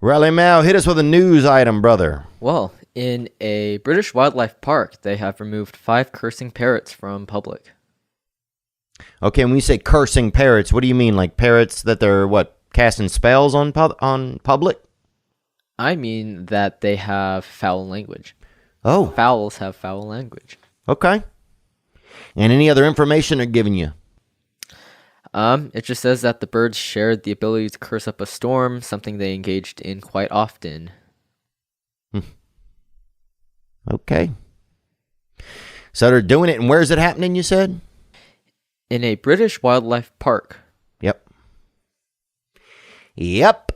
Raleigh Mal, hit us with a news item, brother. Well, in a British wildlife park, they have removed 5 cursing parrots from public. Okay, when you say cursing parrots, what do you mean? Like parrots that they're, casting spells on public? I mean that they have foul language. Oh, Fowls have foul language. okay. And any other information they're giving you? It just says that the birds shared the ability to curse up a storm, something they engaged in quite often. Okay. So they're doing it, and where's it happening, you said? In a British wildlife park. Yep.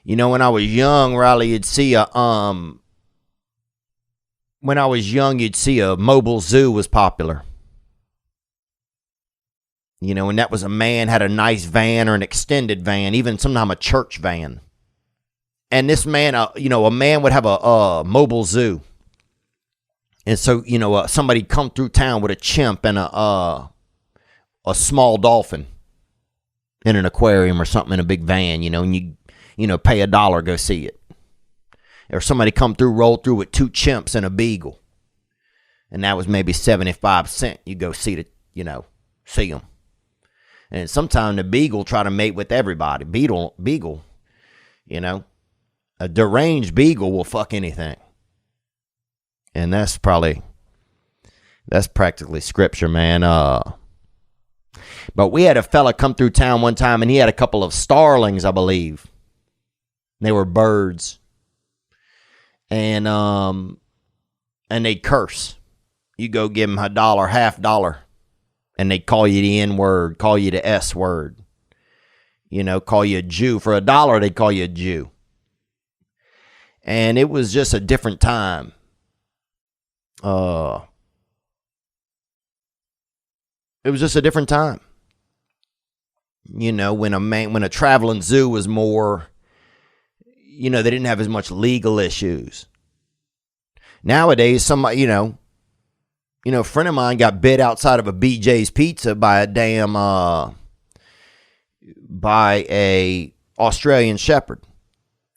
You know, when I was young, Riley, you'd see a mobile zoo was popular. You know, and that was a man had a nice van or an extended van, even sometimes a church van. And this man, a man would have a mobile zoo. And so, somebody come through town with a chimp and a small dolphin in an aquarium or something in a big van, and you pay $1, go see it. Or somebody roll through with 2 chimps and a beagle. And that was maybe 75 cents. You go see them. And sometimes the beagle try to mate with everybody. Beagle, a deranged beagle will fuck anything. And that's practically scripture, man. But we had a fella come through town one time, and he had a couple of starlings, I believe. They were birds. And they'd curse. You go give them $1, $half, and they call you the N word, call you the S word. Call you a Jew. For $1, they call you a Jew. And it was just a different time. It was just a different time. When a traveling zoo was more, they didn't have as much legal issues. Nowadays, somebody, a friend of mine got bit outside of a BJ's Pizza by a Australian Shepherd.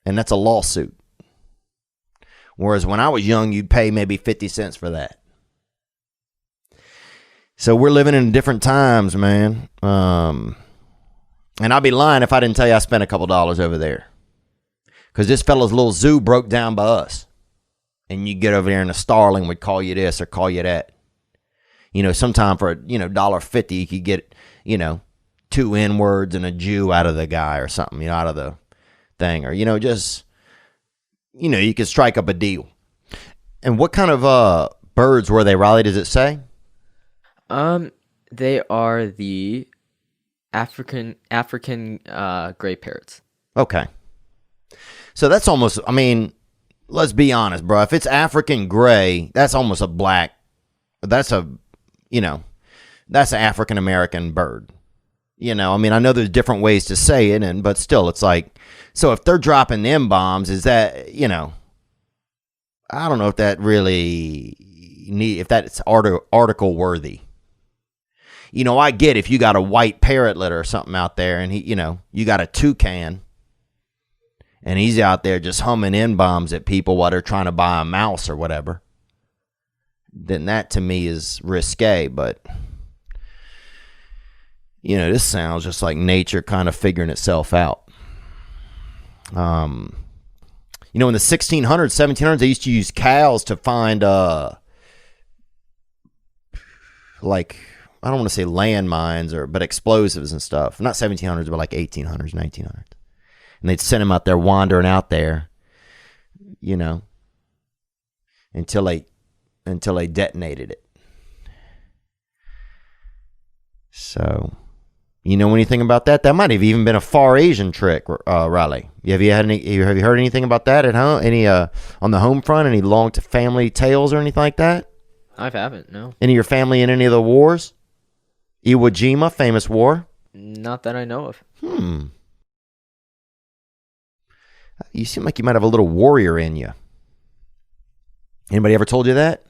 And that's a lawsuit. Whereas when I was young, you'd pay maybe 50 cents for that. So we're living in different times, man. And I'd be lying if I didn't tell you I spent a couple dollars over there. Because this fella's little zoo broke down by us. And you get over there and a starling would call you this or call you that. Sometime for, $1.50 you could get, 2 N-words and a Jew out of the guy or something, out of the thing. Or, you could strike up a deal. And what kind of birds were they, Riley, does it say? They are the African gray parrots. Okay. So that's almost, let's be honest, bro. If it's African gray, that's almost a black, that's an African American bird. I know there's different ways to say it, but still, it's like, so if they're dropping them bombs, is that, I don't know if that really if that's article worthy. I get if you got a white parrotlet or something out there, and you got a toucan, and he's out there just humming N-bombs at people while they're trying to buy a mouse or whatever, then that to me is risque, but this sounds just like nature kind of figuring itself out. In the 1600s, 1700s, they used to use cows to find, I don't want to say landmines, but explosives and stuff. Not 1700s, but like 1800s, 1900s. And they'd send them out there wandering out there, until they detonated it. So, you know anything about that? That might have even been a far Asian trick, Riley. Have you heard anything about that at home? Any on the home front? Any long family tales or anything like that? I haven't, no. Any of your family in any of the wars? Iwo Jima, famous war? Not that I know of. You seem like you might have a little warrior in you. Anybody ever told you that?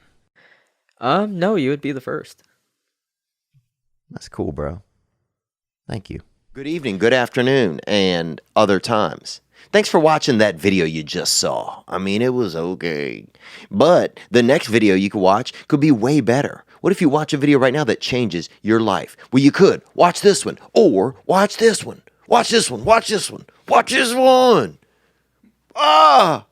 No, you would be the first. That's cool, bro. Thank you. Good evening, good afternoon, and other times. Thanks for watching that video you just saw. I mean, it was okay. But the next video you could watch could be way better. What if you watch a video right now that changes your life? Well, you could watch this one, or watch this one. Watch this one, watch this one, watch this one. Ah!